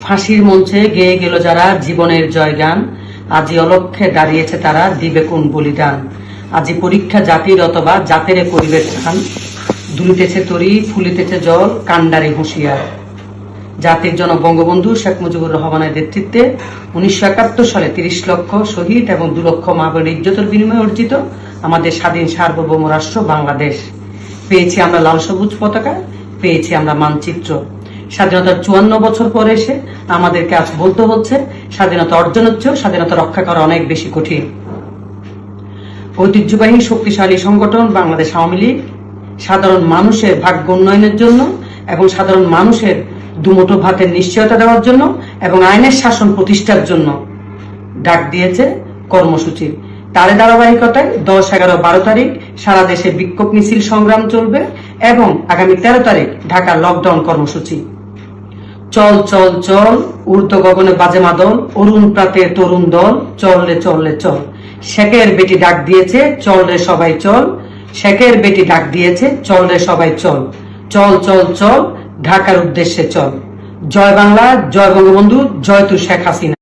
ফাঁসির মঞ্চে গেয়ে গেল যারা জীবনের জয়গান, আজি অলক্ষ্যে দাঁড়িয়েছে তারা দিবে কোন বলিদান। আজি পরীক্ষা জাতির অথবা জাতেরে করিবে স্থান, দুলিতেছে তরি ফুলিতেছে জল কান্ডারি হুঁশিয়ার। জাতির জনক বঙ্গবন্ধু শেখ মুজিবুর রহমানের নেতৃত্বে 1971 সালে 30 লক্ষ শহীদ এবং 2 লক্ষ মা বোনের ইজ্জতের বিনিময়ে অর্জিত আমাদের স্বাধীন সার্বভৌম রাষ্ট্র বাংলাদেশ। পেয়েছি আমরা লাল সবুজ পতাকা, পেয়েছি আমরা মানচিত্র। স্বাধীনতার 54 বছর পরে এসে আমাদেরকে আজ বলতে হচ্ছে স্বাধীনতা অর্জন হচ্ছে, স্বাধীনতা রক্ষা করা অনেক বেশি কঠিন। ঐতিহ্যবাহী শক্তিশালী সংগঠন বাংলাদেশ আওয়ামী লীগ সাধারণ মানুষের ভাগ্য উন্নয়নের জন্য এবং সাধারণ মানুষের দুমুঠো ভাতের নিশ্চয়তা দেওয়ার জন্য এবং আইনের শাসন প্রতিষ্ঠার জন্য ডাক দিয়েছে কর্মসূচি। তার ধারাবাহিকতায় 10, 11, 12 তারিখ সারা দেশে বিক্ষোভ মিছিল সংগ্রাম চলবে এবং আগামী 13 তারিখ ঢাকা লকডাউন কর্মসূচি। চল চল চল ঊর্ধ্ব গগনে বাজে মাদল, অরুণ প্রাতে তরুণ দল, চল রে চল রে চল। শেখের বেটি ডাক দিয়েছে চল রে সবাই চল, শেখের বেটি ডাক দিয়েছে চল রে সবাই চল। চল চল চল ঢাকার উদ্দেশ্যে চল। জয় বাংলা, জয় বঙ্গবন্ধু, জয় তু শেখ হাসিনা।